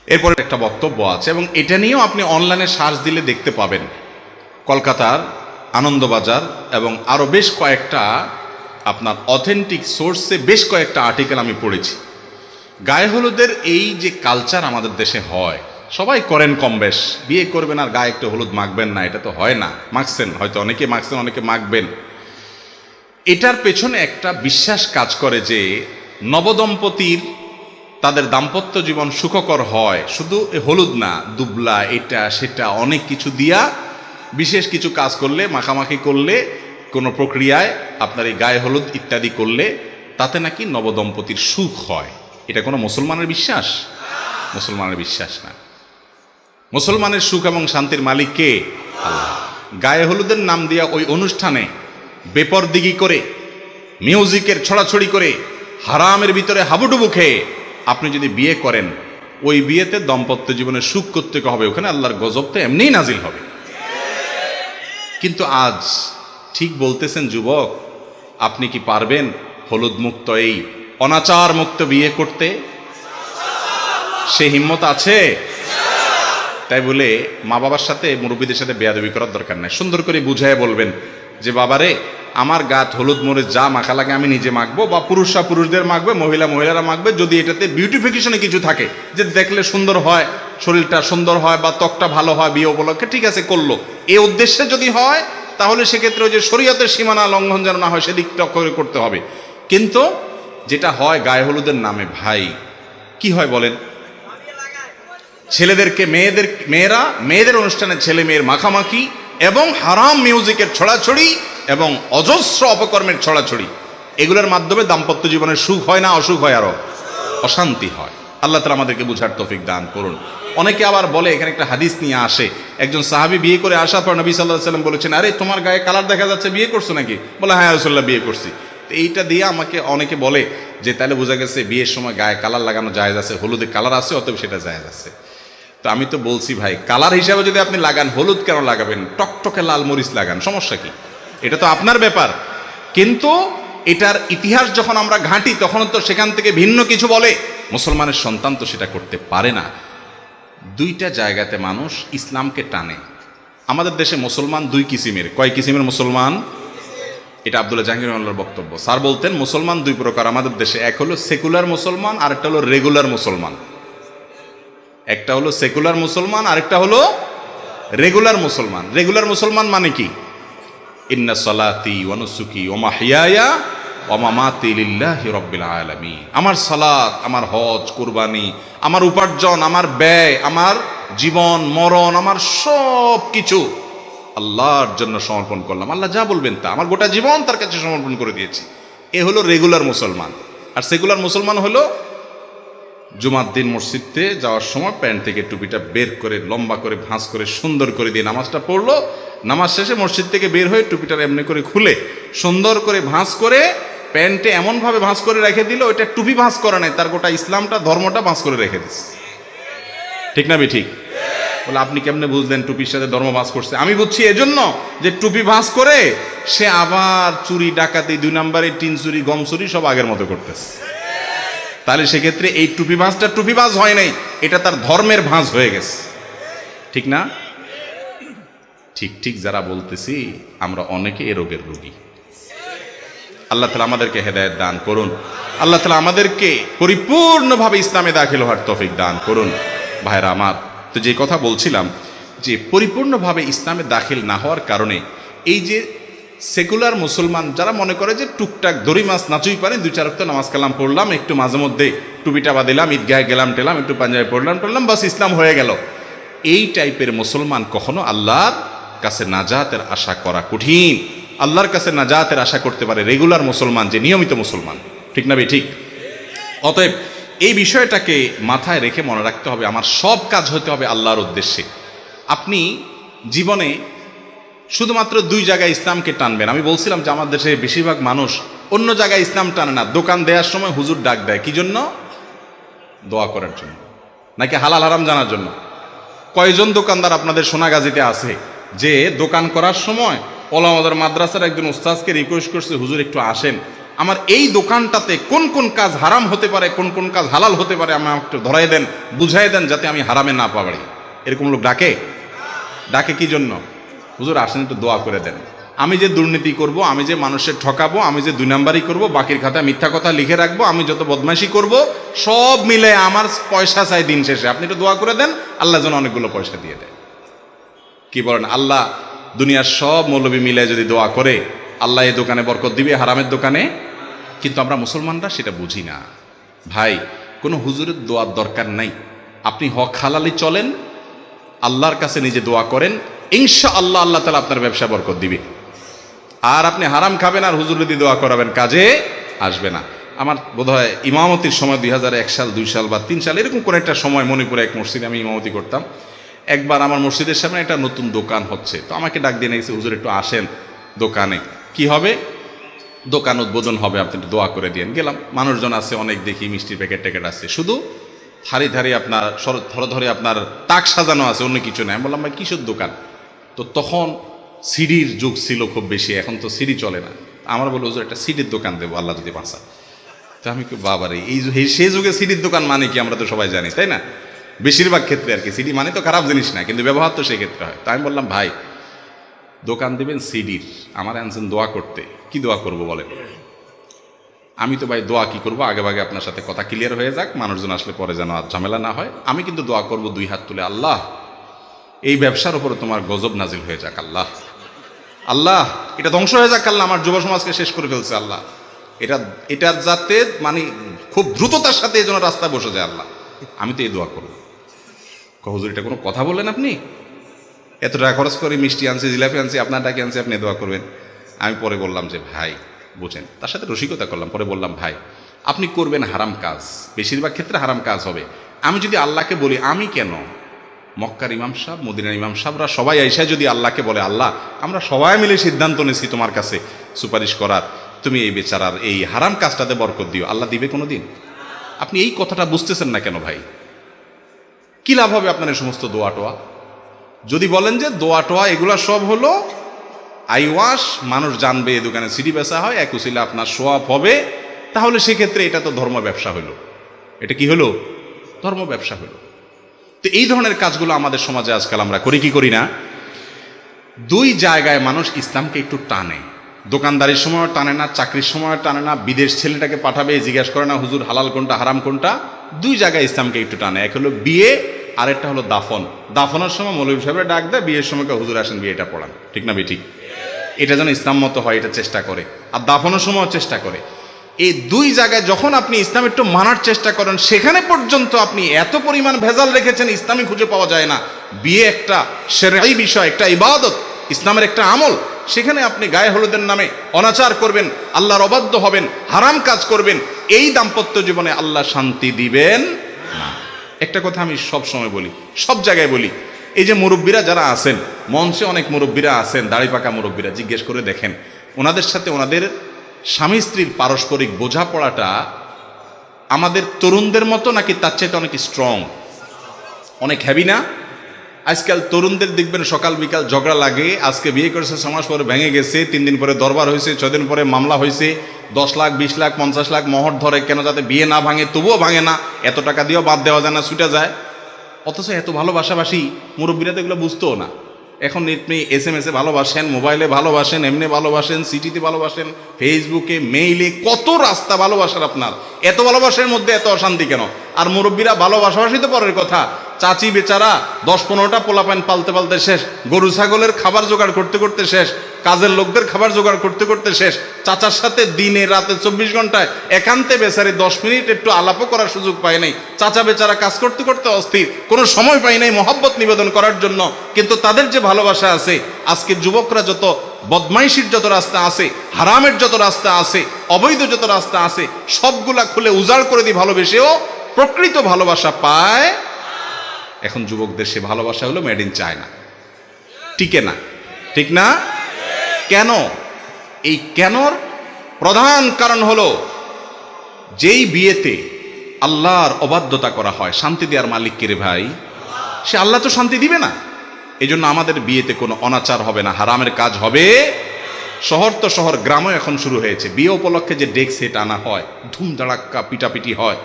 এরপরে একটা বক্তব্য আছে এবং এটা নিয়েও আপনি অনলাইনে সার্চ দিলে দেখতে পাবেন। কলকাতার আনন্দবাজার এবং আরও বেশ কয়েকটা আপনার অথেন্টিক সোর্সে বেশ কয়েকটা আর্টিকেল আমি পড়েছি। গায়ে হলুদের এই যে কালচার আমাদের দেশে হয়, সবাই করেন কম বেশ, বিয়ে করবেন আর গায়ে একটু হলুদ মাখবেন না, এটা তো হয় না। মাখছেন, হয়তো অনেকে মাখছেন, অনেকে মাখবেন। এটার পেছনে একটা বিশ্বাস কাজ করে যে নবদম্পতির তাদের দাম্পত্য জীবন সুখকর হয় শুধু হলুদ না, দুবলা, এটা সেটা অনেক কিছু দিয়া বিশেষ কিছু কাজ করলে, মাখামাখি করলে, কোনো প্রক্রিয়ায় আপনার এই গায়ে হলুদ ইত্যাদি করলে তাতে নাকি নবদম্পতির সুখ হয়। এটা কোনো মুসলমানের বিশ্বাস? মুসলমানের বিশ্বাস না। মুসলমানের সুখ এবং শান্তির মালিক কে? আল্লাহ। গায়ে হলুদের নাম দিয়া ওই অনুষ্ঠানে বেপরদিগি করে, মিউজিকের ছড়াছড়ি করে, হারামের ভিতরে হাবুডুবু খেয়ে আপনি যদি বিয়ে করেন, ওই বিয়েতে দাম্পত্য জীবনের সুখ করতে হবে, ওখানে আল্লাহর গজব তো এমনিই নাজিল হবে। কিন্তু আজ ঠিক বলতেছেন যুবক, আপনি কি পারবেন হলুদ মুক্ত এই অনাচার মুক্ত বিয়ে করতে? সে হিম্মত আছে? তাই বলে মা বাবার সাথে, মুরব্বীদের সাথে বেয়াদবি করার দরকার নাই। সুন্দর করে বুঝায় বলবেন যে বাবারে, আমার গাত হলুদ মরিচ যা মাখা লাগে আমি নিজে মাখবো, বা পুরুষরা পুরুষদের মাখবে, মহিলারা মাখবে। যদি এটাতে বিউটিফিকেশনে কিছু থাকে, যে দেখলে সুন্দর হয়, শরীরটা সুন্দর হয়, বা ত্বকটা ভালো হয় বিয়ে উপলক্ষে, ঠিক আছে, করলো। এই উদ্দেশ্যে যদি হয় তাহলে সেক্ষেত্রে ওই যে শরীয়তের সীমানা লঙ্ঘন যেন না হয় সেদিকটা করতে হবে। কিন্তু যেটা হয় গায়ে হলুদের নামে, ভাই কি হয় বলেন? ছেলেদেরকে মেয়েদের অনুষ্ঠানে ছেলে মেয়ের মাখামাখি এবং হারাম মিউজিকের ছড়াছড়ি এবং অজস্র অপকর্মের ছড়াছড়ি, এগুলোর মাধ্যমে দাম্পত্য জীবনের সুখ হয় না, অসুখ হয়, আরো অশান্তি হয়। আল্লাহ তাআলা আমাদেরকে বুঝার তৌফিক দান করুন। অনেকে আবার বলে, এখানে একটা হাদিস নিয়ে আসে, একজন সাহাবী বিয়ে করে আসার পর নবী সাল্লাল্লাহু আলাইহি ওয়াসাল্লাম বলেছেন, আরে তোমার গায়ে কালার দেখা যাচ্ছে, বিয়ে করছো নাকি? বলে হ্যাঁ রাসূলুল্লাহ, বিয়ে করছি। এইটা দিয়ে আমাকে অনেকে বলে যে তাহলে বোঝা গেছে বিয়ের সময় গায়ে কালার লাগানো জায়েজ আছে, হলুদে কালার আছে, অতএব সেটা জায়েজ আছে। তো আমি তো বলছি ভাই, কালার হিসাবে যদি আপনি লাগান, হলুদ কেন লাগাবেন? টকটকে লাল মরিচ লাগান, সমস্যা কি? এটা তো আপনার ব্যাপার। কিন্তু এটার ইতিহাস যখন আমরা ঘাঁটি, তখন তো সেখান থেকে ভিন্ন কিছু বলে। মুসলমানের সন্তান তো সেটা করতে পারে না। দুইটা জায়গাতে মানুষ ইসলামকে টানে। আমাদের দেশে মুসলমান দুই কিসিমের। কয় কিসিমের মুসলমান? এটা আব্দুল্লাহ জাহাঙ্গীর বক্তব্য। স্যার বলতেন মুসলমান দুই প্রকার আমাদের দেশে। এক হলো সেকুলার মুসলমান, আর একটা হলো রেগুলার মুসলমান। একটা হলো সেকুলার মুসলমান, আরেকটা হলো রেগুলার মুসলমান। রেগুলার মুসলমান মানে কি? ইন্না সালাতি ওয়া নুসুকি ওয়া মাহইয়ায়া ওয়া মামাতি লিল্লাহি রাব্বিল আলামিন। আমার সালাত, আমার হজ, কুরবানি, আমার উপার্জন, আমার ব্যয়, আমার জীবন মরণ, আমার সব কিছু আল্লাহর জন্য সমর্পণ করলাম। আল্লাহ যা বলবেন তা, আমার গোটা জীবন তার কাছে সমর্পণ করে দিয়েছি। এ হলো রেগুলার মুসলমান। আর সেকুলার মুসলমান হলো জুমার দিন মসজিদে যাওয়ার সময় প্যান্ট থেকে টুপিটা বের করে লম্বা করে ভাঁজ করে সুন্দর করে দিয়ে নামাজটা পড়লো। নামাজ শেষে মসজিদ থেকে বের হয়ে টুপিটা এমনি করে খুলে সুন্দর করে ভাঁজ করে প্যান্টে এমনভাবে ভাঁজ করে রেখে দিল, ওইটা টুপি ভাঁজ করা নাই, তার গোটা ইসলামটা, ধর্মটা ভাঁজ করে রেখে দিচ্ছে। ঠিক না ঠিক? বলে আপনি কেমনে বুঝলেন টুপির সাথে ধর্ম ভাঁজ করছে? আমি বুঝছি এজন্য যে টুপি ভাঁজ করে সে আবার চুরি, ডাকাতি, 2 নম্বরে টিন চুরি, গম চুরি সব আগের মতো করতেছে। তাহলে সেক্ষেত্রে এই টুপি ভাঁজটা টুপি ভাঁজ হয় নাই, এটা তার ধর্মের ভাঁজ হয়ে গেছে। ঠিক না? ঠিক যারা বলতেছি আমরা অনেকে এ রোগের রোগী। আল্লাহ তাআলা আমাদেরকে হেদায়েত দান করুন। আল্লাহ তাআলা আমাদেরকে পরিপূর্ণভাবে ইসলামে দাখিল হওয়ার তৌফিক দান করুন। ভাইরা আমার, তো যে কথা বলছিলাম যে পরিপূর্ণভাবে ইসলামে দাখিল না হওয়ার কারণে এই যে সেকুলার মুসলমান যারা মনে করে যে টুকটাক দড়ি মাছ নাচুই পারে, 2-4 ওয়াক্ত নামাজ কালাম পড়লাম, একটু মাঝে মধ্যে টুপিটা বাঁধিলাম, ঈদগাহে গেলাম টেলাম, একটু পাঞ্জাবি পড়লাম, বাস ইসলাম হয়ে গেল, এই টাইপের মুসলমান কখনো আল্লাহর কাছে নাজাতের আশা করা কঠিন। আল্লাহর কাছে নাজাতের আশা করতে পারে রেগুলার মুসলমান, যে নিয়মিত মুসলমান। ঠিক না ঠিক? অতএব এই বিষয়টাকে মাথায় রেখে মনে রাখতে হবে, আমার সব কাজ হতে হবে আল্লাহর উদ্দেশ্যে। আপনি জীবনে শুধুমাত্র 2 জায়গায় ইসলামকে টানবেন। আমি বলছিলাম যে আমার দেশে বেশিরভাগ মানুষ অন্য জায়গায় ইসলাম টানে না। দোকান দেওয়ার সময় হুজুর ডাক দেয় কি জন্য? দোয়া করার জন্য, নাকি হালাল হারাম জানার জন্য? কয়জন দোকানদার আপনাদের সোনাগাজীতে আছে যে দোকান করার সময় ওলামাদের মাদ্রাসার একজন উস্তাদকে রিকোয়েস্ট করছে, হুজুর একটু আসেন, আমার এই দোকানটাতে কোন কোন কাজ হারাম হতে পারে, কোন কোন কাজ হালাল হতে পারে, আমাকে একটু ধরাই দেন, বুঝাই দেন, যাতে আমি হারামে না পারি। এরকম লোক ডাকে? ডাকে কি জন্য? হুজুর আসেন একটু দোয়া করে দেন, আমি যে দুর্নীতি করব, আমি যে মানুষের ঠকাবো, আমি যে 2 নাম্বারই করব, বাকির খাতায় মিথ্যা কথা লিখে রাখবো, আমি যত বদমাইশি করব, সব মিলে আমার পয়সা চাই দিন শেষে, আপনি একটু দোয়া করে দেন আল্লাহ যেন অনেকগুলো পয়সা দিয়ে দেয়। কি বলেন? আল্লাহ দুনিয়ার সব মৌলবী মিলে যদি দোয়া করে, আল্লাহ এই দোকানে বরকত দিবে, হারামের দোকানে? কিন্তু আমরা মুসলমানরা সেটা বুঝি না। ভাই, কোনো হুজুরের দোয়ার দরকার নাই, আপনি হক হালালি চলেন, আল্লাহর কাছে নিজে দোয়া করেন, ইনশাআল্লাহ আল্লাহ তাআলা আপনার ব্যবসা বরকত দিবে। আর আপনি হারাম খাবেন আর হুজুর যদি দোয়া করাবেন, কাজে আসবে না। আমার বোধহয় ইমামতির সময় 2001 সাল, 2 সাল বা 3 সাল এরকম কোন একটা সময় মণিপুরে এক মসজিদে আমি ইমামতি করতাম। একবার আমার মসজিদের সামনে একটা নতুন দোকান হচ্ছে, তো আমাকে ডাক দিয়ে নিয়েছে, হুজুর একটু আসেন দোকানে। কি হবে? দোকান উদ্বোধন হবে, আপনি একটু দোয়া করে দিয়েন। গেলাম, মানুষজন আছে অনেক, দেখি মিষ্টির প্যাকেট ট্যাকেট আছে, শুধু ধারে ধারে আপনার ধরে আপনার তাক সাজানো আছে, অন্য কিছু নেই। আমি বললাম ভাই কিসের দোকান? তো তখন সিডির যুগ ছিল খুব বেশি, এখন তো সিডি চলে না। আমার বলে হুজুর একটা সিডির দোকান দেবো আল্লাহ যদি বাঁচা। তো আমি বাবারে, সেই যুগে সিডির দোকান মানে কি আমরা তো সবাই জানি, তাই না? বেশিরভাগ ক্ষেত্রে আর কি, সিডি মানে তো খারাপ জিনিস না, কিন্তু ব্যবহার তো সেই ক্ষেত্রে হয়। তো আমি বললাম ভাই দোকান দেবেন সিডির, আমার আনছেন দোয়া করতে, কি দোয়া করব বলেন? আমি তো ভাই দোয়া কি করবো, আগে ভাগে আপনার সাথে কথা ক্লিয়ার হয়ে যাক, মানুষজন আসলে পরে যেন আর ঝামেলা না হয়। আমি কিন্তু দোয়া করব 2 হাত তুলে, আল্লাহ এই ব্যবসার উপরে তোমার গজব নাজিল হয়ে যাক, আল্লাহ আল্লাহ এটা ধ্বংস হয়ে যাক, আল্লাহ আমার যুব সমাজকে শেষ করে ফেলছে, আল্লাহ এটার যাতে মানে খুব দ্রুততার সাথে এই জন্য রাস্তায় বসে যায়, আল্লাহ আমি তো এই দোয়া করবো। হুজুর এটা কোনো কথা বললেন আপনি? এত টাকা খরচ করে মিষ্টি আনছি, জিলাপি আনছি, আপনার ডাকে আনছি, আপনি দোয়া করবেন? আমি পরে বললাম যে ভাই বুঝেন, তার সাথে রসিকতা করলাম। পরে বললাম ভাই আপনি করবেন হারাম কাজ, বেশিরভাগ ক্ষেত্রে হারাম কাজ হবে। আমি যদি আল্লাহকে বলি, আমি কেন, মক্কার ইমাম সাহেব, মদিনার ইমাম সাহেবরা সবাই আইসা যদি আল্লাহকে বলে, আল্লাহ আমরা সবাই মিলে সিদ্ধান্ত নিয়েছি তোমার কাছে সুপারিশ করার, তুমি এই বেচারার এই হারাম কাজটাতে বরকত দিও, আল্লাহ দিবে কোনো দিন? আপনি এই কথাটা বুঝতেছেন না কেন ভাই? কি লাভ হবে আপনার এই সমস্ত দোয়া টোয়া? যদি বলেন যে দোয়া টোয়া এগুলা সব হলো আইওয়াশ, মানুষ জানবে এই দোকানে সিডি বেচা হয়, এক উসিলে আপনার সোয়াব হবে, তাহলে সেক্ষেত্রে এটা তো ধর্ম ব্যবসা হলো। এটা কি হলো? ধর্ম ব্যবসা হলো। তো এই ধরনের কাজগুলো আমাদের সমাজে আজকাল আমরা করি কি করি না? 2 জায়গায় মানুষ ইসলামকে একটু টানে, দোকানদারির সময় টানে না, চাকরির সময় টানে না, বিদেশ ছেলেটাকে পাঠাবে জিজ্ঞাসা করে না হুজুর হালাল কোনটা হারাম কোনটা। 2 জায়গায় ইসলামকে একটু টানে, এক হলো বিয়ে, আরেকটা হলো দাফন। দাফনের সময় মৌলভী সাহেবের ডাক দেয়, বিয়ের সময় হুজুর আসেন বিয়েটা পড়ান, ঠিক না ঠিক? এটা যেন ইসলাম মতো হয় এটা চেষ্টা করে, আর দাফনের সময়ও চেষ্টা করে। এই 2 জায়গায় যখন আপনি ইসলাম একটু মানার চেষ্টা করেন, সেখানে পর্যন্ত আপনি এত পরিমাণ ভেজাল রেখেছেন, ইসলামী খুঁজে পাওয়া যায় না। বিয়ে একটা শরঈ বিষয়, একটা ইবাদত, ইসলামের একটা আমল, সেখানে আপনি গায়ে হলুদের নামে অনাচার করবেন, আল্লাহর অবাধ্য হবেন, হারাম কাজ করবেন, এই দাম্পত্য জীবনে আল্লাহ শান্তি দিবেন না। একটা কথা আমি সব সময় বলি, সব জায়গায় বলি, এই যে মুরব্বীরা যারা আছেন, মঞ্চে অনেক মুরব্বীরা আছেন, দাড়ি পাকা মুরব্বীরা, জিজ্ঞেস করে দেখেন ওনাদের সাথে ওনাদের স্বামী স্ত্রীর পারস্পরিক বোঝাপড়াটা আমাদের তরুণদের মতো নাকি তার চাইতে অনেক স্ট্রং, অনেক হ্যাভি না? আজকাল তরুণদের দেখবেন সকাল বিকাল ঝগড়া লাগে, আজকে বিয়ে করেছে 6 মাস পরে ভেঙে গেছে, 3 দিন পরে দরবার হয়েছে, 6 দিন পরে মামলা হয়েছে, 10 লাখ 20 লাখ 50 লাখ মহর ধরে, কেন যাতে বিয়ে না ভাঙে, তবুও ভাঙে না, এত টাকা দিয়েও বাদ দেওয়া যায় না, ছুটে যায়। অথচ এত ভালোবাসাবাসি মুরব্বীরা তো এগুলো বুঝতেও না। এখন আপনি SMS এ ভালোবাসেন, মোবাইলে ভালোবাসেন, এমনি ভালোবাসেন, সিটিতে ভালোবাসেন, ফেসবুকে, মেইলে, কত রাস্তা ভালোবাসার আপনার। এত ভালোবাসার মধ্যে এত অশান্তি কেন? আর মুরব্বীরা ভালোবাসাবাসি তো পরের কথা, চাচি বেচারা 10-15টা পোলাপান পালতে পালতে শেষ, গরু ছাগলের খাবার জোগাড় করতে করতে শেষ, কাজের লোকদের খাবার জোগাড় করতে করতে শেষ, চাচার সাথে দিনে রাতে 24 ঘন্টায় একান্তে বেচারি 10 মিনিট একটু আলাপও করার সুযোগ পায় নাই। চাচা বেচারা কাজ করতে করতে অস্থির, কোনো সময় পায় নাই মহব্বত নিবেদন করার জন্য। কিন্তু তাদের যে ভালোবাসা আছে, আজকে যুবকরা যত বদমাইশির যত রাস্তা আছে, হারামের যত রাস্তা আছে, অবৈধ যত রাস্তা আছে, সবগুলা খুলে উজাড় করে দিয়ে ভালোবেসেও প্রকৃত ভালোবাসা পায়। এখন যুবকদের সে ভালোবাসা হলো মেড ইন চায়না, টিকে না, ঠিক না? কেন? এই কেনর প্রধান কারণ হলো যেই বিয়েতে আল্লাহর অবাধ্যতা করা হয়, শান্তি দেওয়ার মালিক কে রে ভাই? সে আল্লাহ তো শান্তি দিবে না। এই জন্য আমাদের বিয়েতে কোনো অনাচার হবে না, হারামের কাজ হবে। শহর তো শহর, গ্রামও এখন শুরু হয়েছে। বিয়ে উপলক্ষে যে ডেক সেট আনা হয়, ধুমধাড়াক্কা পিটাপিটি হয়,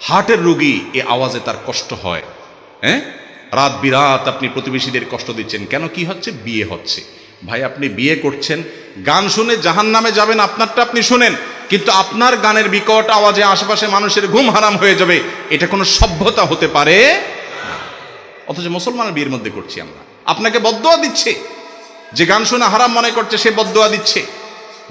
হার্টের রোগী এ আওয়াজে তার কষ্ট হয়। হ্যাঁ, রাত বিরাত আপনি প্রতিবেশীদের কষ্ট দিচ্ছেন কেন? কি হচ্ছে? বিয়ে হচ্ছে। ভাই আপনি বিয়ে করছেন, গান শুনে জাহান্নামে যাবেন, আপনারটা আপনি শুনেন, কিন্তু আপনার গানের বিকট আওয়াজে আশেপাশে মানুষের ঘুম হারাম হয়ে যাবে, এটা কোনো সভ্যতা হতে পারে? অথচ মুসলমানের বিয়ের মধ্যে করছি আমরা। আপনাকে বদদোয়া দিচ্ছে, যে গান শুনে হারাম মনে করছে সে বদদোয়া দিচ্ছে,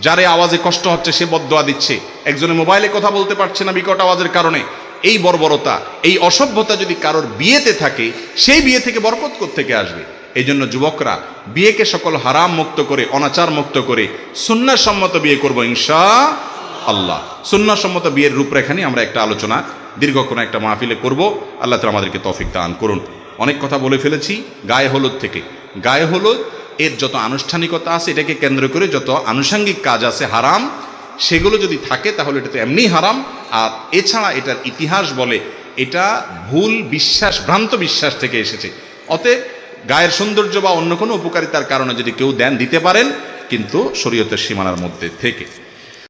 যারে আওয়াজে কষ্ট হচ্ছে সে বদদোয়া দিচ্ছে, একজনে মোবাইলে কথা বলতে পারছে না বিকট আওয়াজের কারণে। এই বর্বরতা, এই অসভ্যতা যদি কারোর বিয়েতে থাকে, সেই বিয়ে থেকে বরকত কোত্থেকে আসবে? এই জন্য যুবকরা বিয়েকে সকল হারাম মুক্ত করে, অনাচার মুক্ত করে সুন্নাহসম্মত বিয়ে করব ইনশাআল্লাহ। সুন্নাহসম্মত বিয়ের রূপরেখা নিয়ে আমরা একটা আলোচনা দীর্ঘ কোনো একটা মাহফিলে করব। আল্লাহ তাআলা আমাদেরকে তৌফিক দান করুন। অনেক কথা বলে ফেলেছি গায়ে হলুদ থেকে। গায়ে হলুদ এর যত আনুষ্ঠানিকতা আছে, এটাকে কেন্দ্র করে যত আনুষঙ্গিক কাজ আছে হারাম, সেগুলো যদি থাকে তাহলে এটা তো এমনি হারাম। আর এছাড়া এটার ইতিহাস বলে এটা ভুল বিশ্বাস, ভ্রান্ত বিশ্বাস থেকে এসেছে। অতএব গায়ের সৌন্দর্য বা অন্য কোনো উপকারিতার কারণে যদি কেউ দেন দিতে পারেন, কিন্তু শরীয়তের সীমানার মধ্যে থেকে।